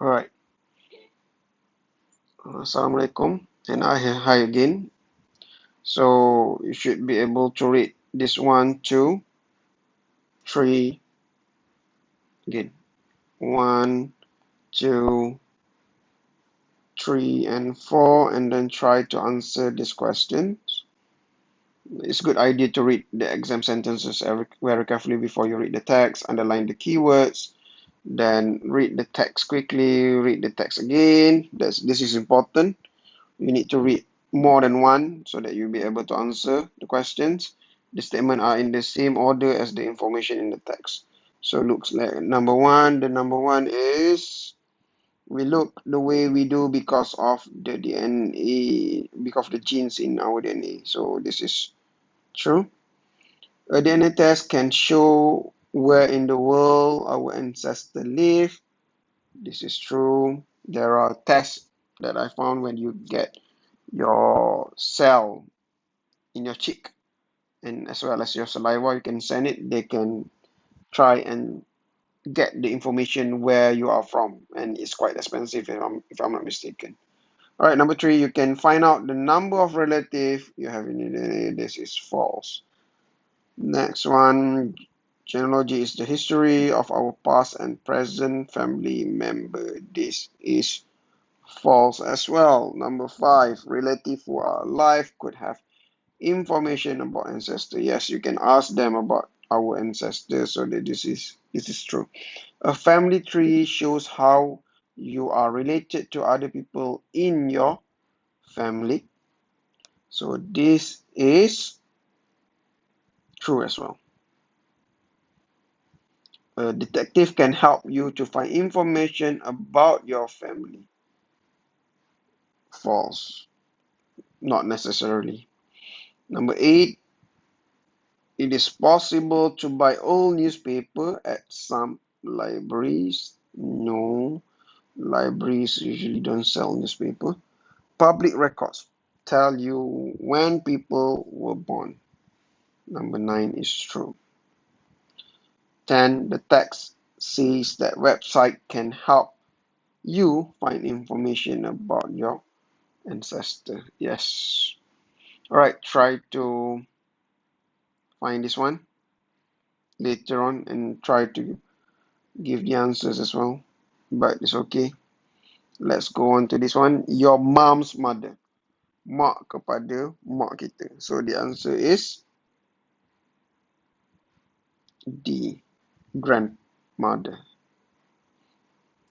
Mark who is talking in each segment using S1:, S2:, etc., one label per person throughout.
S1: Alright, Assalamualaikum, and hi again. So you should be able to read this 1, 2, 3 again. 1, 2, 3, and 4, and then try to answer this question. It's a good idea to read the exam sentences very carefully before you read the text, underline the keywords, then read the text quickly, read the text again. This is important. You need to read more than one so that you'll be able to answer the questions. The statements are in the same order as the information in the text. So looks like number one. The number one is we look the way we do because of the DNA, because of the genes in our DNA. So this is true. A DNA test can show where in the world our ancestors live. This is true. There are tests that I found when you get your cell in your cheek and as well as your saliva, you can send it. They can try and get the information where you are from, and it's quite expensive if I'm not mistaken. All right, number three, you can find out the number of relatives you have in your DNA. This is false. Next one, genealogy is the history of our past and present family member. This is false as well. Number five, relative who are alive could have information about ancestors. Yes, you can ask them about our ancestors, so that this is true. A family tree shows how you are related to other people in your family. So this is true as well. A detective can help you to find information about your family. False. Not necessarily. Number eight, it is possible to buy old newspaper at some libraries. No, libraries usually don't sell newspaper. Public records tell you when people were born. Number 9 is true. 10. The text says that website can help you find information about your ancestor. Yes. Alright, try to find this one later on and try to give the answers as well. But it's okay. Let's go on to this one. Your mom's mother. Mak kepada mak kita. So the answer is D. Grandmother.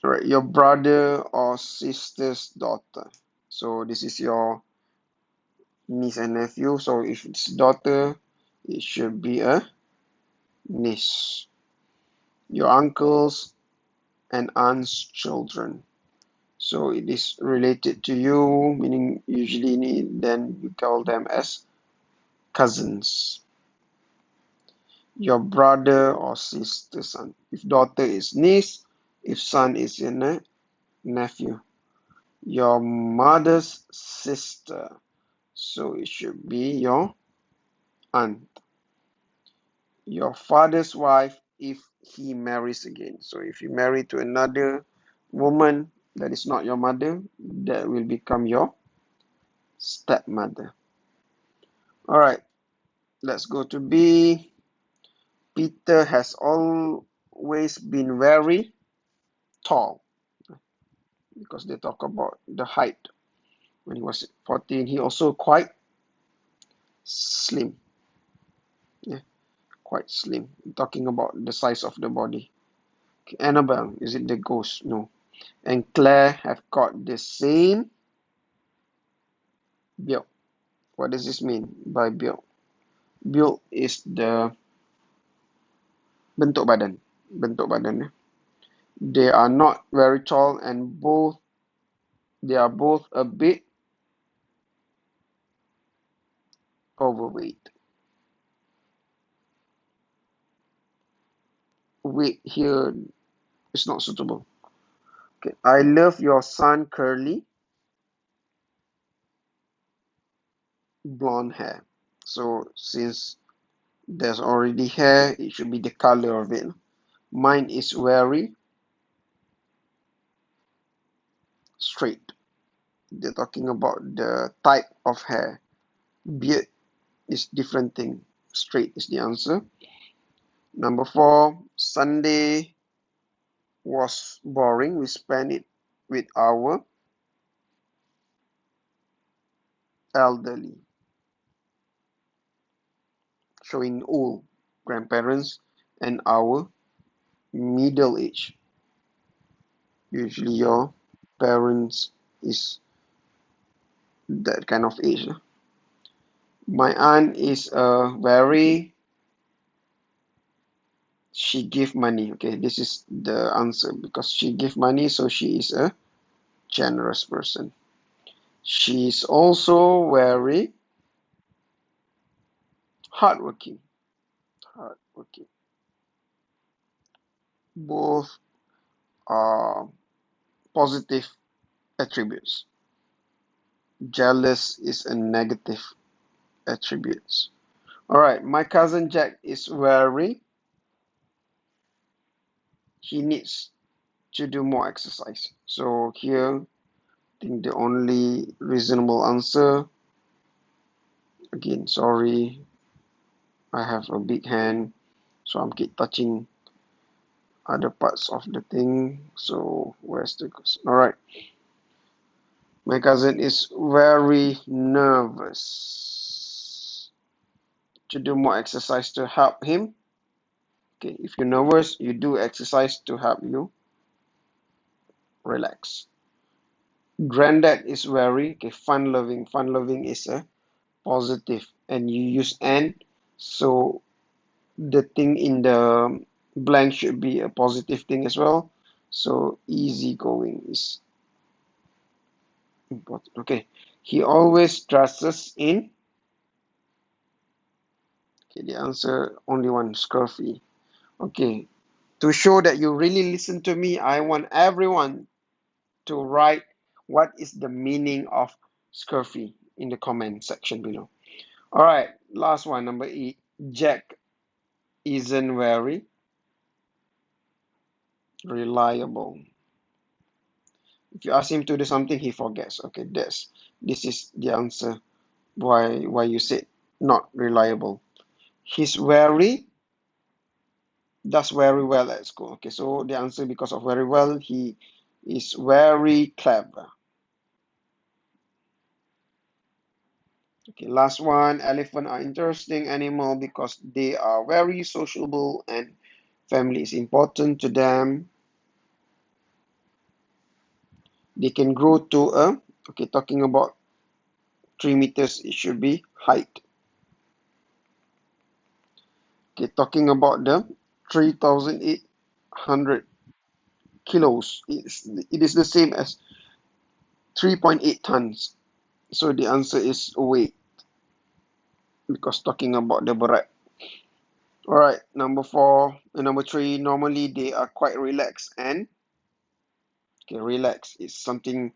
S1: Alright, your brother or sister's daughter. So this is your niece and nephew. So if it's daughter, it should be a niece. Your uncles and aunt's children. So it is related to you, meaning usually then you call them as cousins. Your brother or sister's son. If daughter is niece, if son is your nephew. Your mother's sister. So it should be your aunt. Your father's wife if he marries again. So if you marry to another woman that is not your mother, that will become your stepmother. Alright, let's go to B. Peter has always been very tall because they talk about the height. When he was 14, he also quite slim. Yeah, quite slim. Talking about the size of the body. Okay, Annabelle, is it the ghost? No. And Claire have got the same build. What does this mean by build? Build is the bentuk badan. Bentuk badan. They are not very tall and they are both a bit overweight. Weight here is not suitable. Okay, I love your son curly blonde hair. So since there's already hair, it should be the color of it. Mine is very straight. They're talking about the type of hair. Beard is different thing. Straight is the answer. Number 4, Sunday was boring. We spent it with our elderly, showing old grandparents and our middle age. Usually your parents is that kind of age. My aunt is she give money. Okay, this is the answer because she give money, so she is a generous person. She is also very hardworking. Hardworking. Both are positive attributes. Jealous is a negative attribute. All right, my cousin Jack is very, he needs to do more exercise. So here, I think the only reasonable answer, again, sorry, I have a big hand, so I'm keep touching other parts of the thing. So where's the question? All right, my cousin is very nervous. To do more exercise to help him. Okay, if you're nervous, you do exercise to help you relax. Granddad is very fun loving. Fun loving is a positive, and you use and, so the thing in the blank should be a positive thing as well. So easygoing is important. Okay, he always dresses in. Okay, the answer only one, scruffy. Okay, to show that you really listen to me, I want everyone to write what is the meaning of scruffy in the comment section below. All right, last one, number 8. Jack isn't very reliable. If you ask him to do something, he forgets. Okay, this is the answer why you said not reliable. He's very does very well at school. Okay, so the answer, because of very well, he is very clever. Okay, last one. Elephant are interesting animal because they are very sociable and family is important to them. They can grow to a, okay, talking about 3 meters, it should be height. Okay, talking about the 3,800 kilos, it is the same as 3.8 tons. So the answer is weight, because talking about the berat. All right, number 4 and number 3, normally they are quite relaxed and, okay, relax is something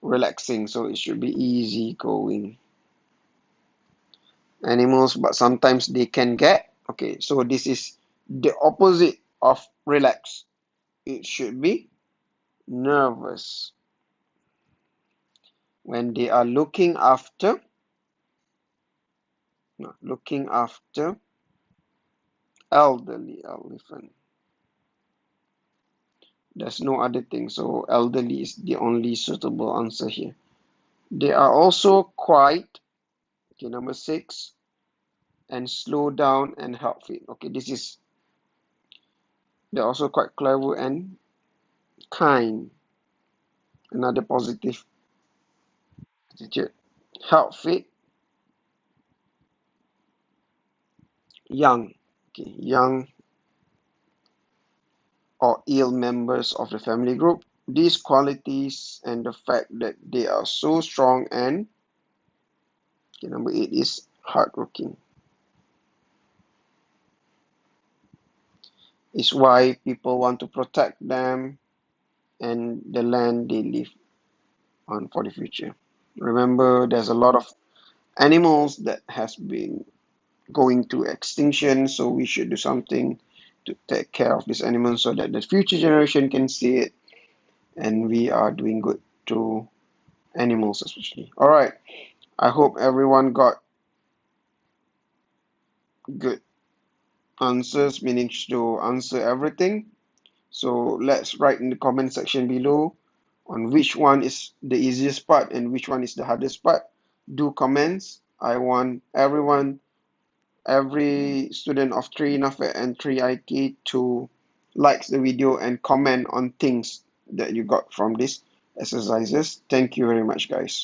S1: relaxing, so it should be easy going animals, but sometimes they can get, okay, so this is the opposite of relax. It should be nervous. When they are looking after, no, looking after elderly elephant. There's no other thing, so elderly is the only suitable answer here. They are also quite, okay, number 6, and slow down and help fit. Okay, this is, they're also quite clever and kind. Another positive attitude. Help fit young. Okay, young or ill members of the family group. These qualities and the fact that they are so strong and, okay, number 8 is hardworking, is why people want to protect them and the land they live on for the future. Remember, there's a lot of animals that has been going to extinction, so we should do something to take care of these animals so that the future generation can see it and we are doing good. to animals especially. All right. I hope everyone got good answers, meaning to answer everything. So let's write in the comment section below on which one is the easiest part and which one is the hardest part. Do comments. I want everyone, every student of 3 NAFED and 3 IT to like the video and comment on things that you got from these exercises. Thank you very much, guys.